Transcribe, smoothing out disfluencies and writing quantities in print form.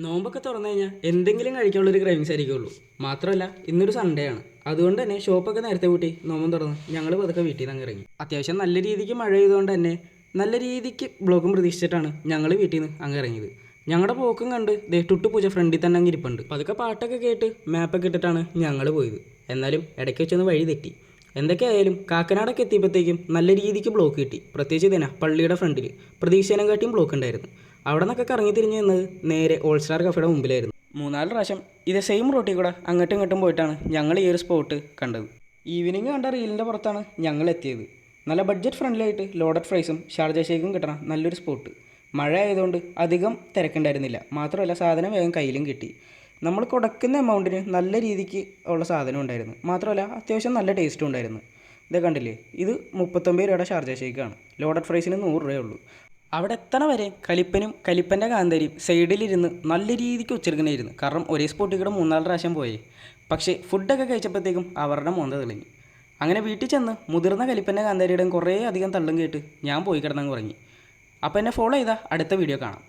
നോമ്പൊക്കെ തുറന്നു കഴിഞ്ഞാൽ എന്തെങ്കിലും കഴിക്കാനുള്ളൊരു ക്രേവിങ്സ് ആയിരിക്കുള്ളൂ. മാത്രമല്ല ഇന്നൊരു സൺഡേ ആണ്. അതുകൊണ്ട് തന്നെ ഷോപ്പൊക്കെ നേരത്തെ കൂട്ടി നോമ്പും തുറന്ന് ഞങ്ങൾ പതുക്കെ വീട്ടിൽ നിന്ന് ഇറങ്ങി. അത്യാവശ്യം നല്ല രീതിക്ക് മഴ ചെയ്തുകൊണ്ട് തന്നെ നല്ല രീതിക്ക് ബ്ലോക്കും പ്രതീക്ഷിച്ചിട്ടാണ് ഞങ്ങൾ വീട്ടിൽ നിന്ന് അങ്ങ് ഇറങ്ങിയത്. ഞങ്ങളുടെ പോക്കും കണ്ട് തൊട്ട് പൂജ ഫ്രണ്ടിൽ തന്നെ അങ്ങ് ഇരിപ്പുണ്ട്. പതുക്കെ പാട്ടൊക്കെ കേട്ട് മാപ്പൊക്കെ ഇട്ടിട്ടാണ് ഞങ്ങൾ പോയത്. എന്നാലും ഇടയ്ക്ക് വെച്ചൊന്ന് വഴി തെറ്റി. എന്തൊക്കെയായാലും കാക്കനാടൊക്കെ എത്തിയപ്പോഴത്തേക്കും നല്ല രീതിക്ക് ബ്ലോക്ക് കിട്ടി. പ്രത്യേകിച്ച് ഇതിനാ പള്ളിയുടെ ഫ്രണ്ടിൽ പ്രതീക്ഷേനെക്കാട്ടിയും ബ്ലോക്ക് ഉണ്ടായിരുന്നു. അവിടെ നിന്നൊക്കെ കറങ്ങി തിരിഞ്ഞ് നിന്നത് നേരെ ഓൾ സ്റ്റാർ കഫേയുടെ മുമ്പിലായിരുന്നു. 3-4 പ്രാവശ്യം ഇതേ സെയിം റൂട്ടിൽ കൂടെ അങ്ങോട്ടും ഇങ്ങോട്ടും പോയിട്ടാണ് ഞങ്ങൾ ഈ ഒരു സ്പോട്ട് കണ്ടത്. ഈവനിങ് കണ്ട റീലിൻ്റെ പുറത്താണ് ഞങ്ങൾ എത്തിയത്. നല്ല ബഡ്ജറ്റ് ഫ്രണ്ട്ലി ആയിട്ട് ലോഡഡ് ഫ്രൈസും ഷാർജ ഷേക്കും കിട്ടണം നല്ലൊരു സ്പോട്ട്. മഴ ആയതുകൊണ്ട് അധികം തിരക്കുണ്ടായിരുന്നില്ല. മാത്രമല്ല സാധനം വേഗം കയ്യിലും കിട്ടി. നമ്മൾ കൊടുക്കുന്ന എമൗണ്ടിന് നല്ല രീതിക്ക് ഉള്ള സാധനം ഉണ്ടായിരുന്നു. മാത്രമല്ല അത്യാവശ്യം നല്ല ടേസ്റ്റും ഉണ്ടായിരുന്നു. ഇതേ കണ്ടില്ലേ, ഇത് 39 രൂപയുടെ ഷാർജ ഷേക്കാണ്. ലോഡഡ് ഫ്രൈസിന് 100 രൂപയേ ഉള്ളൂ. അവിടെ എത്തണ വരെ കലിപ്പനും കലിപ്പൻ്റെ കാന്താരിയും സൈഡിലിരുന്ന് നല്ല രീതിക്ക് ഉച്ചരിക്കണമായിരുന്നു. കാരണം ഒരേ സ്പോട്ടിൽ കൂടെ 3-4 പ്രാവശ്യം പോയേ. പക്ഷേ ഫുഡൊക്കെ കഴിച്ചപ്പോഴത്തേക്കും അവരുടെ മോന്ത തെളിഞ്ഞു. അങ്ങനെ വീട്ടിൽ ചെന്ന് മുതിർന്ന കലിപ്പൻ്റെ കാന്താരിയുടെയും കുറേ അധികം തള്ളും കേട്ട് ഞാൻ പോയി കിടന്നങ്ങ് ഉറങ്ങി. അപ്പോൾ എന്നെ ഫോളോ ചെയ്താൽ അടുത്ത വീഡിയോ കാണാം.